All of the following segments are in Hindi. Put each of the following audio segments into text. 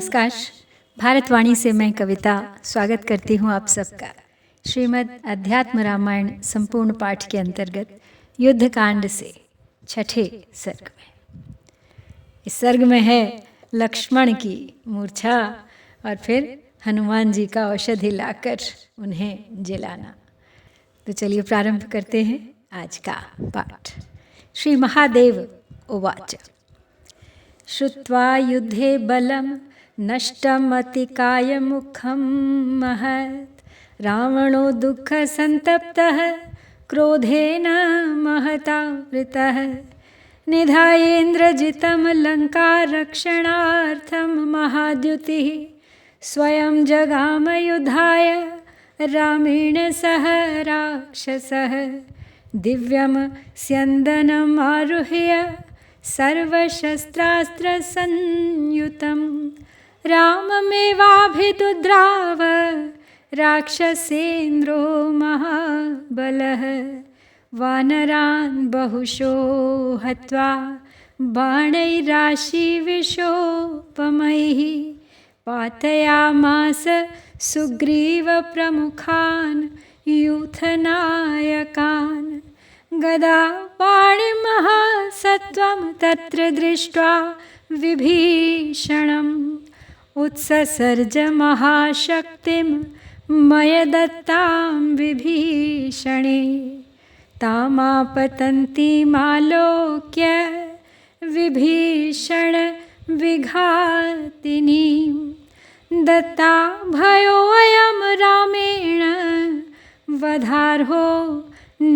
नमस्कार। भारतवाणी से मैं कविता स्वागत करती हूँ आप सबका श्रीमद् अध्यात्म रामायण संपूर्ण पाठ के अंतर्गत युद्धकांड से छठे सर्ग में। इस सर्ग में है लक्ष्मण की मूर्छा और फिर हनुमान जी का औषधि लाकर उन्हें जिलाना। तो चलिए प्रारंभ करते हैं आज का पाठ। श्री महादेव उवाच। श्रुत्वा युद्धे बलं नष्टमतिकायमुखं महत् रावणो दुःखसन्तप्तः क्रोधेन महतावृतः निधायेन्द्रजितं लङ्कारक्षणार्थं महाद्युतिः स्वयं जगाम युद्धाय रामेण सह राक्षसः दिव्यं स्यन्दनम् आरुह्य सर्वशस्त्रास्त्रसंयुतं राममेवाभिदुद्राव राक्षसेन्द्रो महाबलः वानरान् बहुशो हत्वा बाणैराशिविशोपमैः पातयामास सुग्रीवप्रमुखान् यूथनायकान् गदा पाणिमहासत्वं तत्र दृष्ट्वा विभीषणम् उत्ससर्ज महाशक्तिं मय दत्तां विभीषणे तामापतन्तीमालोक्य विभीषण विघातिनीं दत्ता भयोऽयं रामेण वधार्हो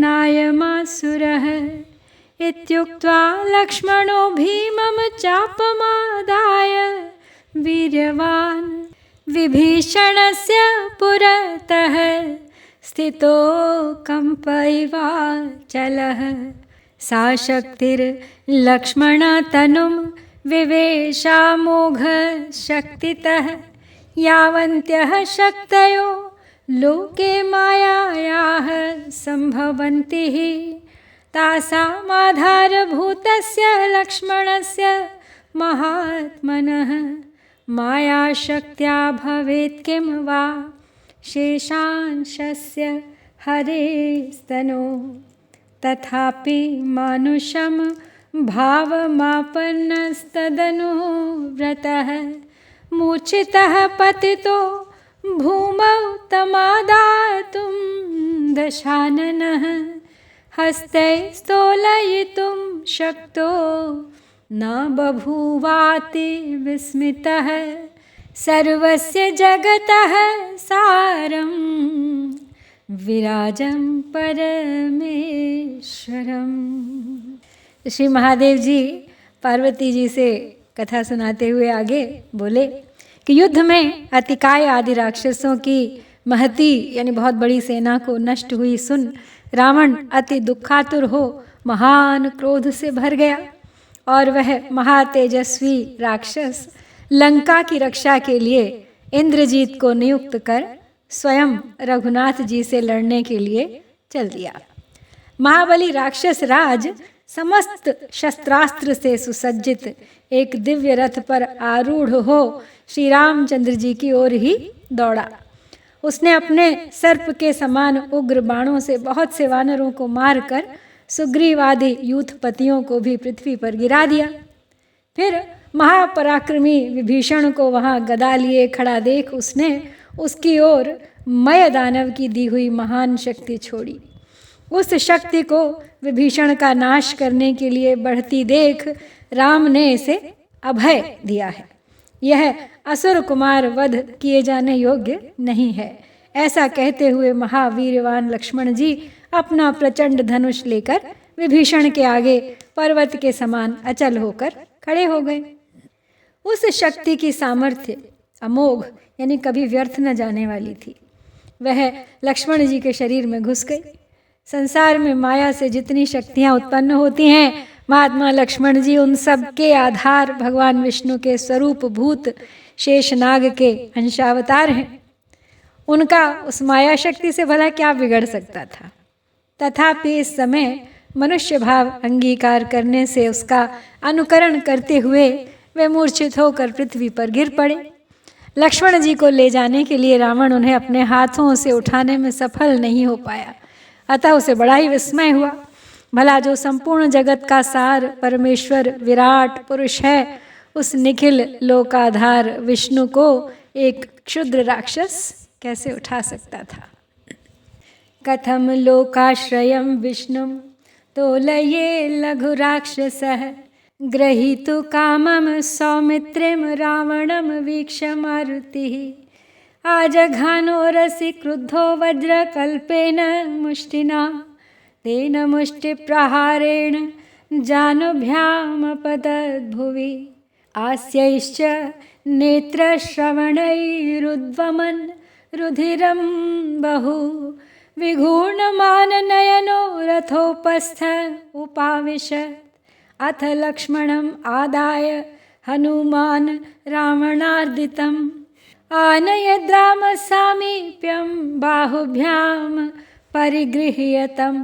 नायमासुरः इत्युक्त्वा लक्ष्मणो भीमं चापमादाय वीर्यवान् विभीषणस्य पुरतः स्थितो कम्पैवाचलः सा शक्तिर्लक्ष्मणतनुं विवेशामोघशक्तितः यावन्त्यः शक्तयो लोके मायायाः सम्भवन्ति तासामाधारभूतस्य लक्ष्मणस्य महात्मनः मायाशक्त्या भवेत् किं वा शेषांशस्य हरेस्तनो तथापि मानुषं भावमापन्नस्तदनुव्रतः मूर्छितः पतितो भूमौ तमादातुं दशाननः हस्तै स्तोलयितुं शक्तो न बभूवाति विस्मितः सर्वस्य जगतः सारं विराजं परमेश्वरम। श्री महादेव जी पार्वती जी से कथा सुनाते हुए आगे बोले कि युद्ध में अतिकाय आदि राक्षसों की महती यानी बहुत बड़ी सेना को नष्ट हुई सुन रावण अति दुखातुर हो महान क्रोध से भर गया और वह महातेजस्वी राक्षस लंका की रक्षा के लिए इंद्रजीत को नियुक्त कर स्वयं रघुनाथ जी से लड़ने के लिए चल दिया। महाबली राक्षस राज समस्त शस्त्रास्त्र से सुसज्जित एक दिव्य रथ पर आरूढ़ हो श्री रामचंद्र जी की ओर ही दौड़ा। उसने अपने सर्प के समान उग्र बाणों से बहुत से वानरों को मारकर सुग्रीवादि यूथपतियों को भी पृथ्वी पर गिरा दिया। फिर महापराक्रमी विभीषण को वहाँ गदा लिए खड़ा देख उसने उसकी ओर मय दानव की दी हुई महान शक्ति छोड़ी। उस शक्ति को विभीषण का नाश करने के लिए बढ़ती देख राम ने इसे अभय दिया है। यह असुर कुमार वध किए जाने योग्य नहीं है। ऐसा कहते हुए महावीरवान लक्ष्मण जी अपना प्रचंड धनुष लेकर विभीषण के आगे पर्वत के समान अचल होकर खड़े हो गए। उस शक्ति की सामर्थ्य अमोघ यानी कभी व्यर्थ न जाने वाली थी। वह लक्ष्मण जी के शरीर में घुस गई। संसार में माया से जितनी शक्तियाँ उत्पन्न होती हैं महात्मा लक्ष्मण जी उन सब के आधार भगवान विष्णु के स्वरूप भूत शेषनाग के अंशावतार हैं। उनका उस माया शक्ति से भला क्या बिगड़ सकता था। तथापि इस समय मनुष्य भाव अंगीकार करने से उसका अनुकरण करते हुए वे मूर्छित होकर पृथ्वी पर गिर पड़े। लक्ष्मण जी को ले जाने के लिए रावण उन्हें अपने हाथों से उठाने में सफल नहीं हो पाया। अतः उसे बड़ा ही विस्मय हुआ। भला जो संपूर्ण जगत का सार परमेश्वर विराट पुरुष है, उस निखिल लोकाधार विष्णु को एक क्षुद्र राक्षस कैसे उठा सकता था। कथम लोकाश्रयं विष्णुं तोलये लघु राक्षसः ग्रहीतु कामं सौमित्रिं रावणं वीक्ष्य मारुतिः आजघानोरसि क्रुद्धो वज्रकल्पेन मुष्टिना तेन मुष्टिप्रहारेण जानुभ्यामपतद्भुवि आस्यैश्च नेत्रश्रवणैरुद्वमन् रुधिरं बहु विघूर्णमाननयनो रथोपस्थ उपाविशत् अथ लक्ष्मणम् आदाय हनुमान् रावणार्दितम् आनयद्रामसामीप्यं बाहुभ्यां परिगृह्यतं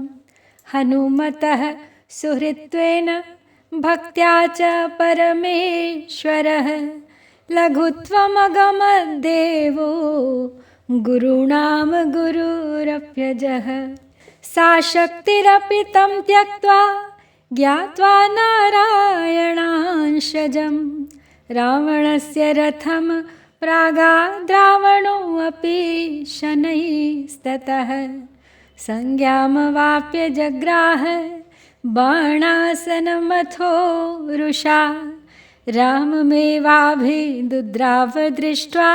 हनुमतः सुहृत्वेन भक्त्या च परमेश्वरः लघुत्वमगमद्देवो गुरूणां गुरुरप्यजः सा शक्तिरपि तं त्यक्त्वा ज्ञात्वा नारायणांशजं रावणस्य रथं प्रागाद्रावणोऽपि शनैस्ततः संज्ञामवाप्य जग्राह बाणासनमथो रुषा राममेवाभिदुद्राव दृष्ट्वा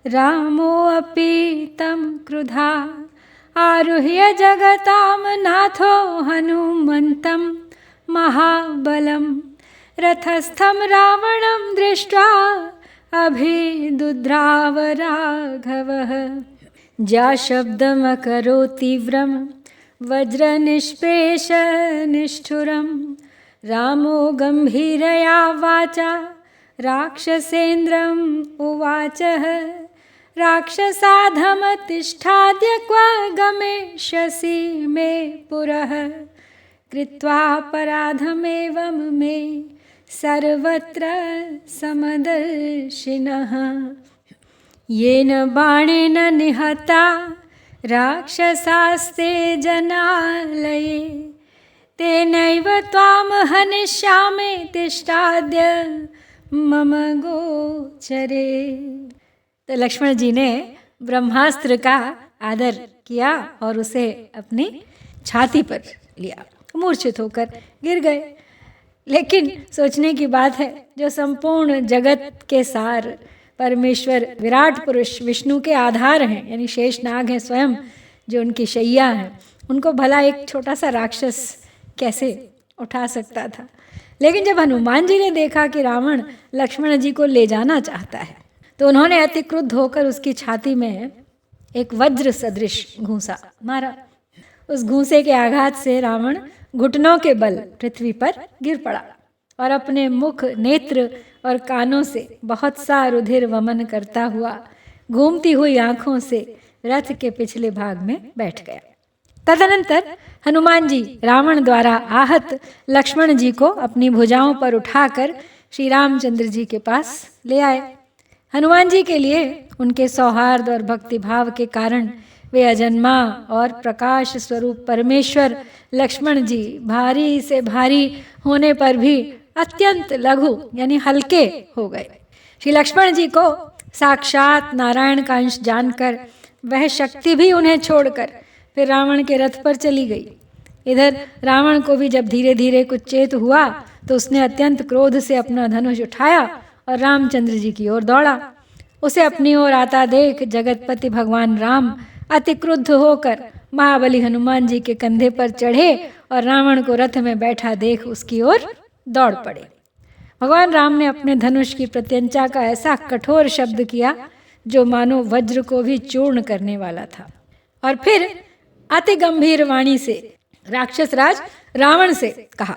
रामोऽपि तं क्रुधा आरुह्य जगतां नाथो हनुमन्तं महाबलं रथस्थं रावणं दृष्ट्वा अभिदुद्राव राघवः ज्या शब्दमकरो तीव्रं वज्रनिष्पेष निष्ठुरं रामो गम्भीरया वाचा राक्षसेन्द्रम् उवाचः राक्षसाधमतिष्ठाद्य क्व गमिष्यसि मे पुरः कृत्वापराधमेवं मे सर्वत्र समदर्शिनः येन बाणेन निहता राक्षसास्ते जनालये तेनैव त्वां हनिष्यामि तिष्ठाद्य मम गोचरे। तो लक्ष्मण जी ने ब्रह्मास्त्र का आदर किया और उसे अपनी छाती पर लिया। मूर्छित होकर गिर गए। लेकिन सोचने की बात है, जो संपूर्ण जगत के सार परमेश्वर विराट पुरुष विष्णु के आधार हैं, यानी शेषनाग हैं स्वयं, जो उनकी शैया हैं, उनको भला एक छोटा सा राक्षस कैसे उठा सकता था। लेकिन जब हनुमान जी ने देखा कि रावण लक्ष्मण जी को ले जाना चाहता है, तो उन्होंने अति क्रुद्ध होकर उसकी छाती में एक वज्र सदृश घूंसा मारा। उस घूंसे के आघात से रावण घुटनों के बल पृथ्वी पर गिर पड़ा और अपने मुख, नेत्र और कानों से बहुत सा रुधिर वमन करता हुआ घूमती हुई आंखों से रथ के पिछले भाग में बैठ गया। तदनंतर हनुमान जी रावण द्वारा आहत लक्ष्मण जी को अपनी भुजाओं पर उठाकर श्री रामचंद्र जी के पास ले आए। हनुमान जी के लिए उनके सौहार्द और भक्तिभाव के कारण वे अजन्मा और प्रकाश स्वरूप परमेश्वर लक्ष्मण जी भारी से भारी होने पर भी अत्यंत लघु यानी हल्के हो गए। श्री लक्ष्मण जी को साक्षात नारायण का अंश जानकर वह शक्ति भी उन्हें छोड़कर फिर रावण के रथ पर चली गई। इधर रावण को भी जब धीरे धीरे कुछ चेत हुआ तो उसने अत्यंत क्रोध से अपना धनुष उठाया और रामचंद्र जी की ओर दौड़ा। उसे अपनी ओर आता देख जगतपति भगवान राम अति क्रुद्ध होकर महाबली हनुमान जी के कंधे पर चढ़े और रावण को रथ में बैठा देख उसकी ओर दौड़ पड़े। भगवान राम ने अपने धनुष की प्रत्यंचा का ऐसा कठोर शब्द किया जो मानो वज्र को भी चूर्ण करने वाला था, और फिर अति गंभीर वाणी से राक्षस राज रावण से कहा,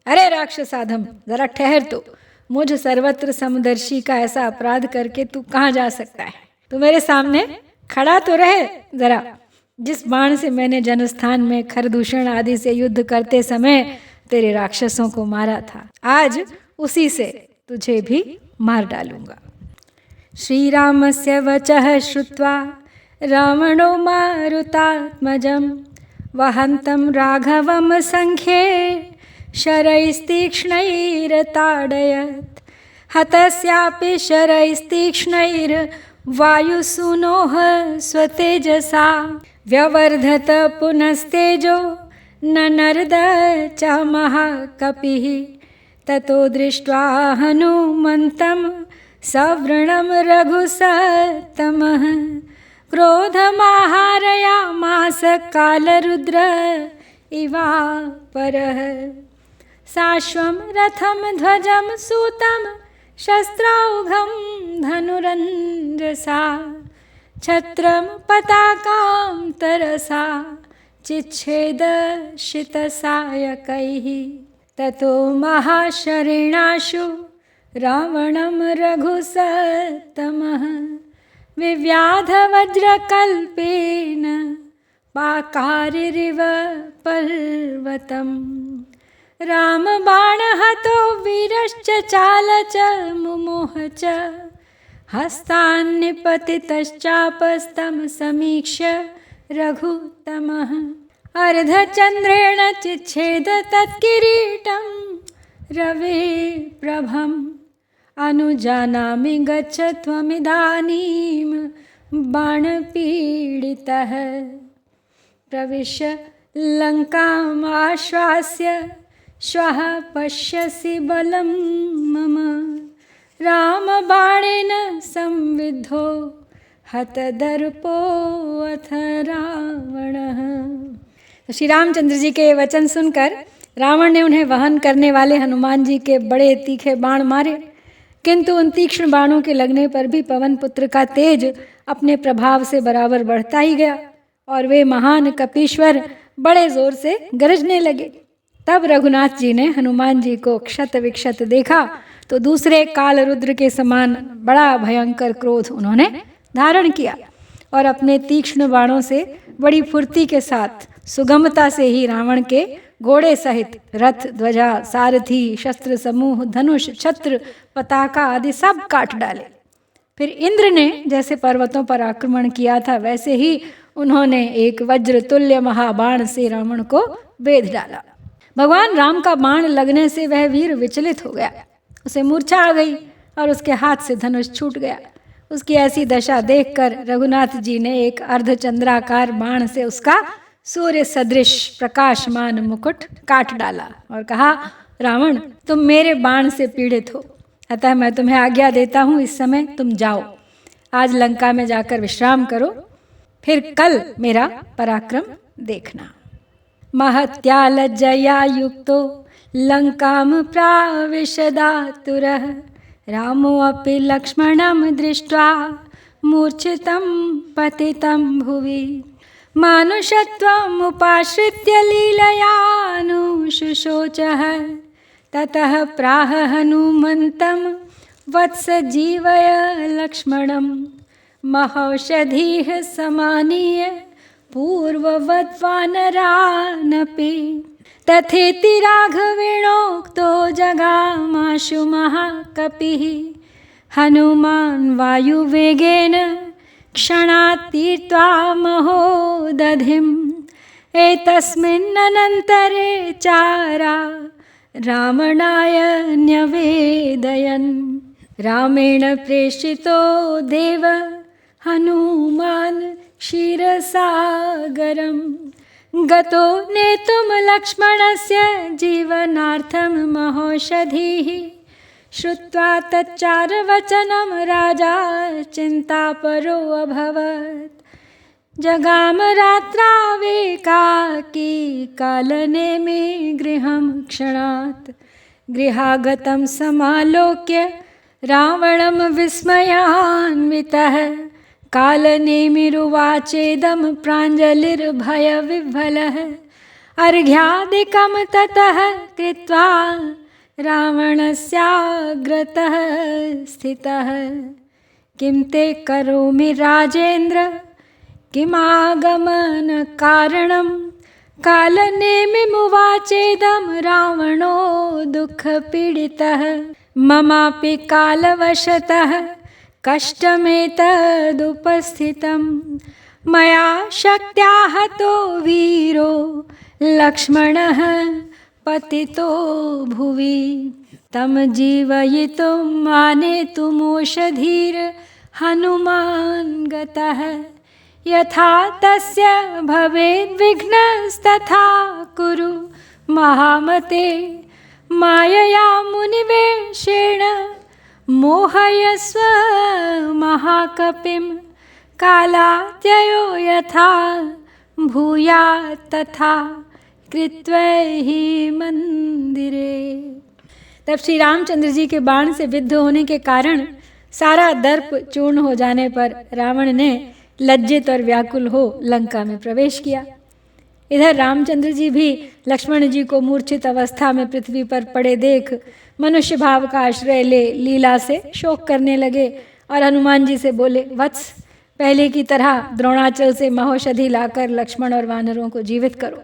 अरे राक्षसाधम, जरा ठहर, तो मुझ सर्वत्र समदर्शी का ऐसा अपराध करके तू कहाँ जा सकता है? तू मेरे सामने खड़ा तो रहे जरा। जिस बाण से मैंने जनस्थान में खरदूषण आदि से युद्ध करते समय तेरे राक्षसों को मारा था, आज उसी से तुझे भी मार डालूंगा। श्रीरामस्य वचः श्रुत्वा रावणो मारुतात्मजं वहन्तं राघवं सङ्ख्ये शरैस्तीक्ष्णैरताडयत्। हतस्यापि शरैस्तीक्ष्णैर्वायुसूनोः स्वतेजसा व्यवर्धत पुनस्तेजो ननर्द च महाकपिः। ततो दृष्ट्वा हनुमन्तं सवृणं रघुसत्तमः क्रोधमाहारयामास कालरुद्र इवापरः। साश्वं रथं ध्वजं सूतं शस्त्रौघं धनुरञ्जसा छत्रं पताकां तरसा चिच्छेदशितसायकैः। ततो महाशरेणाशु रावणं रघुसत्तमः विव्याधवज्रकल्पेन पाकारिरिव पर्वतम्। रामबाणहतो वीरश्च चाल च मुमुह च हस्तान्निपतितश्चापस्तं समीक्ष्य रघुत्तमः अर्धचन्द्रेण चिच्छेद तत्किरीटं रविप्रभम्। अनुजानामि गच्छ त्वमिदानीं बाणपीडितः प्रविश्य लङ्काम् आश्वास्य श्वः पश्यसि बलं मम। रामबाणेन संविद्धो हतदर्पोऽथ रावणः। तो श्री रामचंद्र जी के वचन सुनकर रावण ने उन्हें वहन करने वाले हनुमान जी के बड़े तीखे बाण मारे, किंतु उन तीक्ष्ण बाणों के लगने पर भी पवन पुत्र का तेज अपने प्रभाव से बराबर बढ़ता ही गया और वे महान कपीश्वर बड़े जोर से गरजने लगे। तब रघुनाथ जी ने हनुमान जी को क्षत विक्षत देखा तो दूसरे काल रुद्र के समान बड़ा भयंकर क्रोध उन्होंने धारण किया और अपने तीक्ष्ण बाणों से बड़ी फुर्ती के साथ सुगमता से ही रावण के घोड़े सहित रथ, ध्वजा, सारथी, शस्त्र समूह, धनुष, छत्र, पताका आदि सब काट डाले। फिर इंद्र ने जैसे पर्वतों पर आक्रमण किया था वैसे ही उन्होंने एक वज्र तुल्य महाबाण से रावण को बेध डाला। भगवान राम का बाण लगने से वह वीर विचलित हो गया, उसे मूर्छा आ गई और उसके हाथ से धनुष छूट गया। उसकी ऐसी दशा देखकर रघुनाथ जी ने एक अर्धचंद्राकार बाण से उसका सूर्य सदृश प्रकाशमान मुकुट काट डाला और कहा, रावण तुम मेरे बाण से पीड़ित हो, अतः मैं तुम्हें आज्ञा देता हूँ, इस समय तुम जाओ, आज लंका में जाकर विश्राम करो, फिर कल मेरा पराक्रम देखना। महत्या लज्जया युक्तो लंकां प्राविशदातुरः रामोऽपि लक्ष्मणं दृष्ट्वा मूर्छितं पतितं भुवि। मानुषत्वमुपाश्रित्य लीलयानुशुशोचः ततः प्राह हनुमन्तं वत्स जीवय लक्ष्मणं महौषधीः समानीय पूर्ववद्वानरानपि। तथेति राघवेणोक्तो जगामाशु महाकपिः हनुमान् वायुवेगेन क्षणात् तीर्त्वा महोदधिम्। एतस्मिन्ननन्तरे चारा रावणाय न्यवेदयन्। रामेण प्रेषितो देव हनुमान् क्षीरसागरं गतो नेतुं लक्ष्मणस्य जीवनार्थं महौषधीः। श्रुत्वा तच्चारवचनं राजा चिन्तापरो अभवत्। जगाम रात्रावेकाकी कालनेमि गृहं क्षणात्। गृहागतं समालोक्य रावणं विस्मयान्वितः कालनेमिरुवाचेदं प्राञ्जलिर्भयविह्वलः। अर्घ्यादिकं ततः कृत्वा रावणस्याग्रतः स्थितः। किं ते करोमि राजेन्द्र किमागमनकारणं। कालनेमिमुवाचेदं रावणो दुःखपीडितः। ममापि कालवशतः कष्टमेतदुपस्थितं मया शक्त्या हतो वीरो लक्ष्मणः पतितो भुवि तं जीवयितुम् आनेतुमोषधीर् हनुमान् गतः यथा तस्य भवेद्विघ्नस्तथा कुरु महामते मायया मुनिवेशेण मोहयस्व महाकपिं कालात्ययो यथा भूयात् तथा कृत्वा ही मंदिरे। तब श्री रामचंद्र जी के बाण से विद्ध होने के कारण सारा दर्प चूर्ण हो जाने पर रावण ने लज्जित और व्याकुल हो लंका में प्रवेश किया। इधर रामचंद्र जी भी लक्ष्मण जी को मूर्छित अवस्था में पृथ्वी पर पड़े देख मनुष्य भाव का आश्रय ले लीला से शोक करने लगे और हनुमान जी से बोले, वत्स, पहले की तरह द्रोणाचल से महौषधि लाकर लक्ष्मण और वानरों को जीवित करो।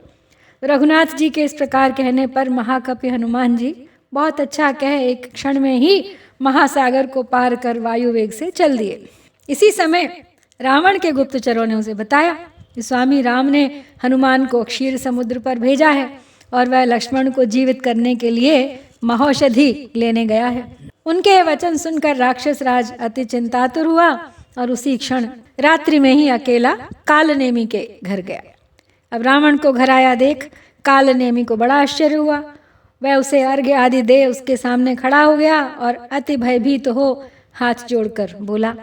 रघुनाथ जी के इस प्रकार कहने पर महाकपि हनुमान जी बहुत अच्छा कह एक क्षण में ही महासागर को पार कर वायु वेग से चल दिए। इसी समय रावण के गुप्तचरों ने उसे बताया कि स्वामी राम ने हनुमान को क्षीर समुद्र पर भेजा है और वह लक्ष्मण को जीवित करने के लिए महौषधि लेने गया है। उनके वचन सुनकर राक्षस राज अति चिंतातुर हुआ और उसी क्षण रात्रि में ही अकेला कालनेमी के घर गया। अब रावण को घर आया देख कालनेमी को बड़ा आश्चर्य हुआ। वह उसे अर्घ्य आदि दे उसके सामने खड़ा हो गया और अति भयभीत हो हाथ जोड़कर बोला,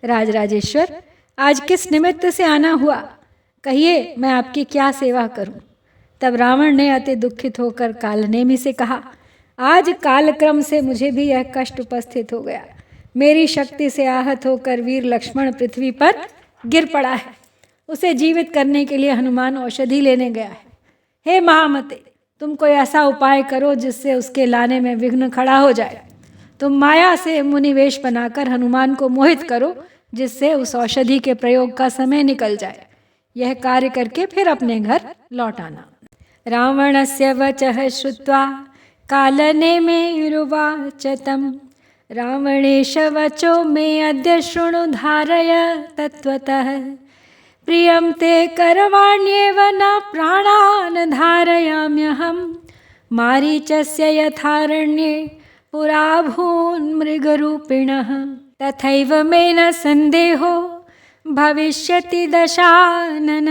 राजराजेश्वर, आज किस निमित्त से आना हुआ? कहिए, मैं आपकी क्या सेवा करूं? तब रावण ने अति दुखित होकर कालनेमी से कहा, आज कालक्रम से मुझे भी यह कष्ट उपस्थित हो गया। मेरी शक्ति से आहत होकर वीर लक्ष्मण पृथ्वी पर गिर पड़ा है। उसे जीवित करने के लिए हनुमान औषधि लेने गया है। हे महामते, तुम कोई ऐसा उपाय करो जिससे उसके लाने में विघ्न खड़ा हो जाए। तुम माया से मुनिवेश बनाकर हनुमान को मोहित करो जिससे उस औषधि के प्रयोग का समय निकल जाए। यह कार्य करके फिर अपने घर लौट आना। रावणस्य वचः श्रुत्वा कालनेमिरुवाच तं रावणेश वचो मे अद्य शृणु धारय तत्त्वतः प्रियं ते करवाण्येव न प्राणान् धारयाम्यहं मारीचस्य यथारण्ये पुरा भून् मृगरूपिणः तथैव मे न संदेहो भविष्यति दशानन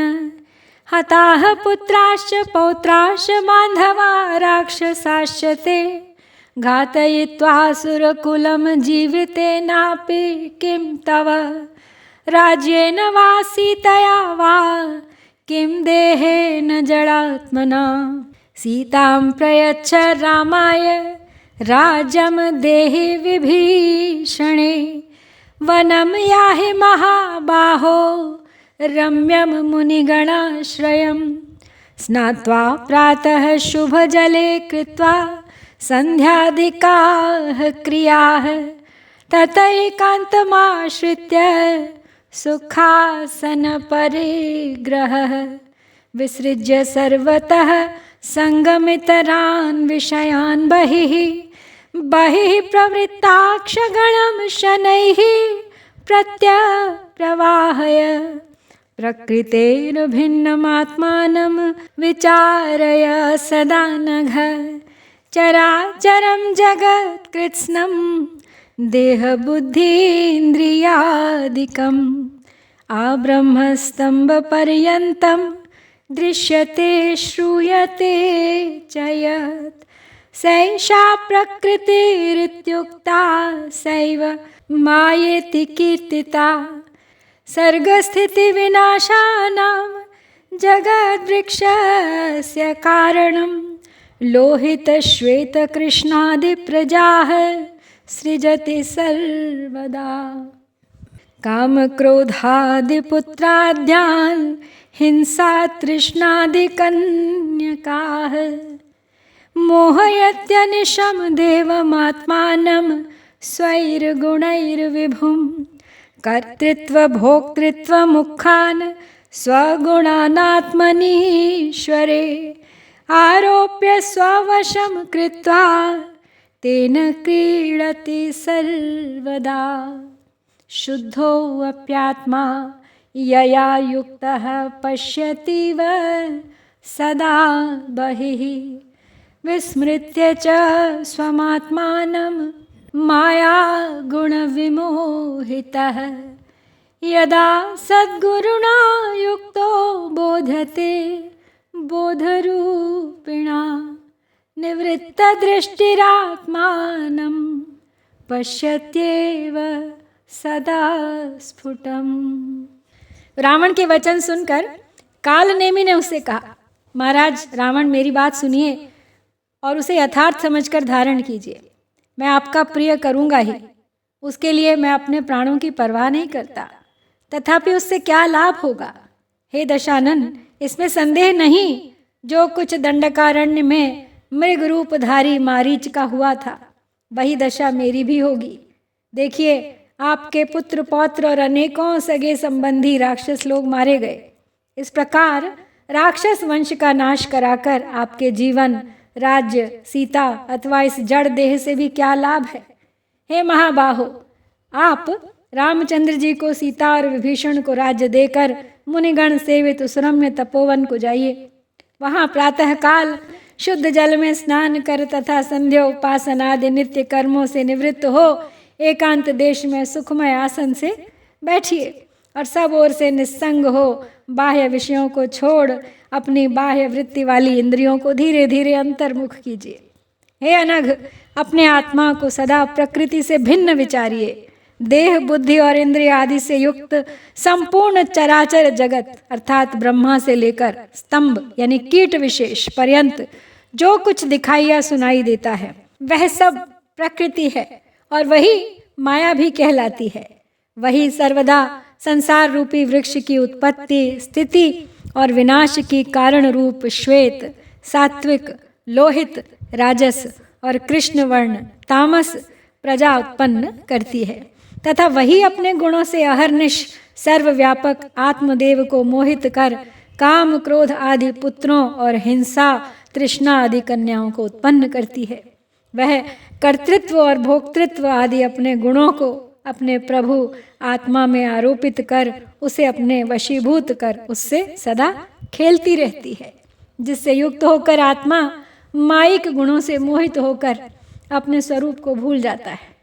हताः पुत्राश्च पौत्राश्च बान्धवा राक्षसाश्च ते घातयित्वा सुरकुलं जीवितेनापि किं तव राज्येन वा सीतया वा किं देहेन जडात्मना सीतां प्रयच्छ रामाय राज्यं देहि विभीषणे वनं याहि महाबाहो रम्यं मुनिगणाश्रयं स्नात्वा प्रातः शुभजले कृत्वा सन्ध्यादिकाः क्रियाः ततैकान्तमाश्रित्य सुखासनपरिग्रहः विसृज्य सर्वतः संगमितरान् विषयान् बहिः प्रवृत्ताक्षगणं शनैः प्रत्यप्रवाहय प्रकृतेर्भिन्नमात्मानं विचारय सदा नघ चराचरं जगत्कृत्स्नं देहबुद्धीन्द्रियादिकम् आब्रह्मस्तम्भपर्यन्तं दृश्यते श्रूयते च यत् सैषा प्रकृतिरित्युक्ता सैव मायेति कीर्तिता सर्गस्थितिविनाशानां जगद्वृक्षस्य कारणं लोहितश्वेतकृष्णादिप्रजाः सृजति सर्वदा कामक्रोधादिपुत्राद्यान् हिंसा तृष्णादिकन्यकाः मोहयत्यनिशं देवमात्मानं स्वैर्गुणैर्विभुं कर्तृत्वभोक्तृत्वमुखान् स्वगुणानात्मनीश्वरे आरोप्य स्ववशं कृत्वा तेन क्रीडति सर्वदा। शुद्धोऽप्यात्मा यया युक्तः पश्यतीव सदा बहिः विस्मृत्य च स्वमात्मानं माया गुणविमोहितः यदा सद्गुरुणा युक्तो बोध्यते बोधरूपिणा निवृत्तदृष्टिरात्मानं पश्यत्येव सदा स्फुटम। रावण के वचन सुनकर कालनेमी ने उससे कहा, महाराज रावण मेरी बात सुनिए और उसे यथार्थ समझकर धारण कीजिए। मैं आपका प्रिय करूँगा ही, उसके लिए मैं अपने प्राणों की परवाह नहीं करता, तथापि उससे क्या लाभ होगा। हे दशानन, इसमें संदेह नहीं, जो कुछ दंडकारण्य में मृग रूपधारी मारीच का हुआ था वही दशा मेरी भी होगी। देखिए, आपके पुत्र पौत्र और अनेकों सगे संबंधी राक्षस लोग मारे गए। इस प्रकार राक्षस वंश का नाश कराकर आपके जीवन, राज्य, सीता अथवा इस जड़ देह से भी क्या लाभ है। हे महाबाहो, आप रामचंद्र जी को सीता और विभीषण को राज्य देकर मुनिगण सेवित उस रम्य तपोवन को जाइए। वहाँ प्रातःकाल शुद्ध जल में स्नान कर तथा संध्या उपासना आदि नित्य कर्मों से निवृत्त हो एकांत देश में सुखमय आसन से बैठिए और सब ओर से निस्संग हो बाह्य विषयों को छोड़ अपनी बाह्य वृत्ति वाली इंद्रियों को धीरे धीरे अंतर्मुख कीजिए। हे अनघ, अपने आत्मा को सदा प्रकृति से भिन्न विचारिए। देह, बुद्धि और इंद्रिय आदि से युक्त संपूर्ण चराचर जगत अर्थात ब्रह्मा से लेकर स्तंभ यानी कीट विशेष पर्यंत जो कुछ दिखाई या सुनाई देता है वह सब प्रकृति है और वही माया भी कहलाती है। वही सर्वदा संसार रूपी वृक्ष की उत्पत्ति, स्थिति और विनाश की कारण रूप श्वेत, सात्विक, लोहित, राजस और कृष्ण वर्ण तामस प्रजा उत्पन्न करती है तथा वही अपने गुणों से अहर्निश सर्वव्यापक आत्मदेव को मोहित कर काम, क्रोध आदि पुत्रों और हिंसा, तृष्णा आदि कन्याओं को उत्पन्न करती है। वह कर्तृत्व और भोक्तृत्व आदि अपने गुणों को अपने प्रभु आत्मा में आरोपित कर उसे अपने वशीभूत कर उससे सदा खेलती रहती है, जिससे युक्त होकर आत्मा मायिक गुणों से मोहित होकर अपने स्वरूप को भूल जाता है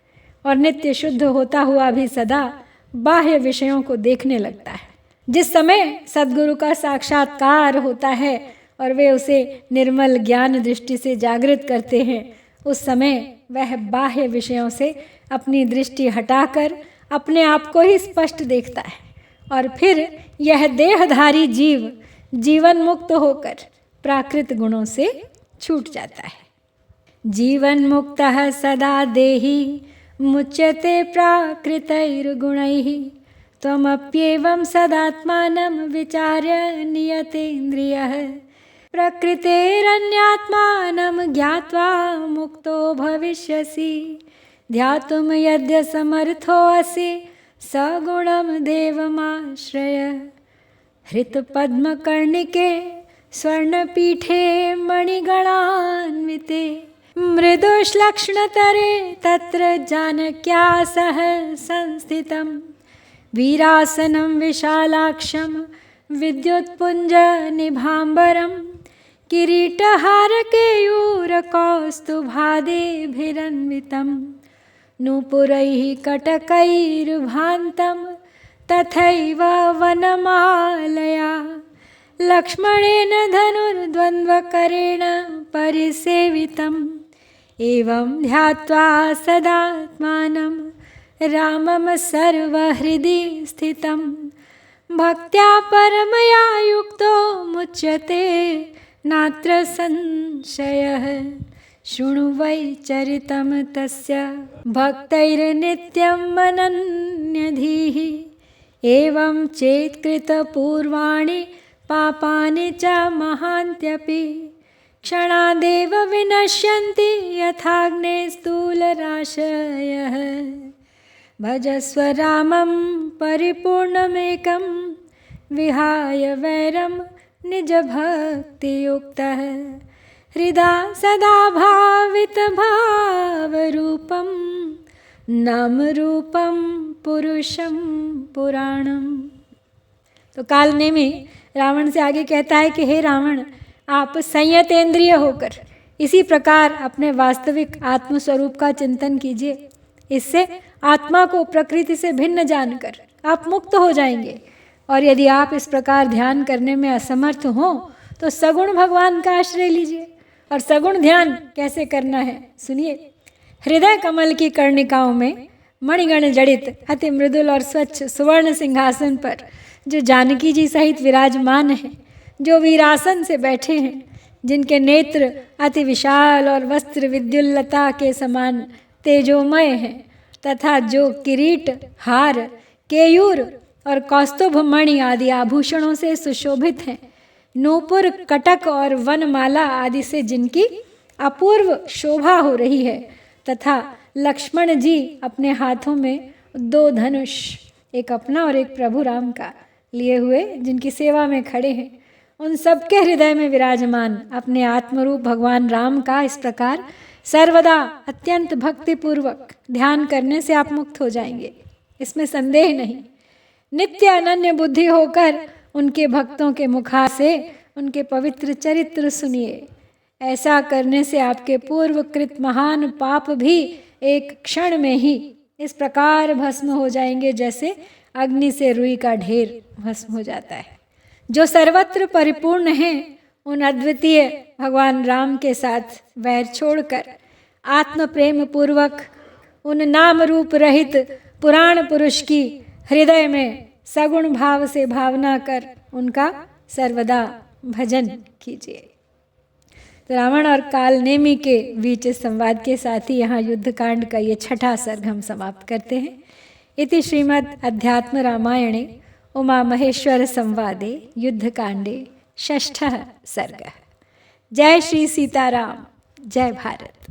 और नित्य शुद्ध होता हुआ भी सदा बाह्य विषयों को देखने लगता है। जिस समय सद्गुरु का साक्षात्कार होता है और वे उसे निर्मल ज्ञान दृष्टि से जागृत करते हैं, उस समय वह बाह्य विषयों से अपनी दृष्टि हटाकर अपने आप को ही स्पष्ट देखता है और फिर यह देहधारी जीव जीवन मुक्त होकर प्राकृत गुणों से छूट जाता है। जीवन मुक्तः सदा देही मुच्यते प्राकृतैर्गुणैः त्वमप्येवं सदात्मानं विचार्य नियतेन्द्रियः प्रकृतेरन्यात्मानं ज्ञात्वा मुक्तो भविष्यसि ध्यातुं यद्य समर्थोऽसि सगुणं देवमाश्रय हृतपद्मकर्णिके स्वर्णपीठे मणिगणान्विते मृदुश्लक्ष्णतरे तत्र जानक्या सह संस्थितं वीरासनं विशालाक्षं विद्युत्पुञ्जनिभाम्बरं किरीटहारकेयूरकौस्तुभादिभिरन्वितं नूपुरैः कटकैर्भान्तं तथैव वनमालया लक्ष्मणेन धनुर्द्वन्द्वकरेण परिसेवितम् एवं ध्यात्वा सदात्मानं रामं सर्वहृदि स्थितं भक्त्या परमया युक्तो मुच्यते नात्र संशयः शृणु वै चरितं तस्य भक्तैर्नित्यं मनन्यधीः एवं चेत्कृतपूर्वाणि पापानि च महान्त्यपि क्षणादेव विनश्यन्ति यथाग्ने स्थूलराशयः भजस्व रामं परिपूर्णमेकं विहाय वैरं निजभक्तियुक्तः हृदा सदा भावितभावरूपं नाम रूपम पुरुषम पुराणम। तो कालनेमी रावण से आगे कहता है कि हे रावण, आप संयतेंद्रिय होकर इसी प्रकार अपने वास्तविक आत्मस्वरूप का चिंतन कीजिए। इससे आत्मा को प्रकृति से भिन्न जानकर आप मुक्त हो जाएंगे। और यदि आप इस प्रकार ध्यान करने में असमर्थ हों तो सगुण भगवान का आश्रय लीजिए। और सगुण ध्यान कैसे करना है सुनिए। हृदय कमल की कर्णिकाओं में मणिगण जड़ित अति मृदुल और स्वच्छ सुवर्ण सिंहासन पर जो जानकी जी सहित विराजमान हैं, जो वीरासन से बैठे हैं, जिनके नेत्र अति विशाल और वस्त्र विद्युल्लता के समान तेजोमय हैं, तथा जो किरीट, हार, केयूर और कौस्तुभ मणि आदि आभूषणों से सुशोभित हैं, नूपुर, कटक और वनमाला आदि से जिनकी अपूर्व शोभा हो रही है, तथा लक्ष्मण जी अपने हाथों में 2 धनुष, एक अपना और एक प्रभु राम का लिए हुए जिनकी सेवा में खड़े हैं, उन सबके हृदय में विराजमान अपने आत्मरूप भगवान राम का इस प्रकार सर्वदा अत्यंत भक्तिपूर्वक ध्यान करने से आप मुक्त हो जाएंगे, इसमें संदेह नहीं। नित्य अनन्य बुद्धि होकर उनके भक्तों के मुखा से उनके पवित्र चरित्र सुनिए। ऐसा करने से आपके पूर्वकृत महान पाप भी एक क्षण में ही इस प्रकार भस्म हो जाएंगे जैसे अग्नि से रुई का ढेर भस्म हो जाता है। जो सर्वत्र परिपूर्ण हैं, उन अद्वितीय भगवान राम के साथ वैर छोड़कर आत्म प्रेम पूर्वक उन नाम रूप रहित पुराण पुरुष की हृदय में सगुण भाव से भावना कर उनका सर्वदा भजन कीजिए। तो रावण और कालनेमी के बीच इस संवाद के साथ ही यहाँ युद्धकांड का ये 6ठा सर्ग हम समाप्त करते हैं। इति श्रीमद् अध्यात्म रामायणे उमा महेश्वर संवादे युद्धकांडे 6ठः सर्गः। जय श्री सीताराम, जय भारत।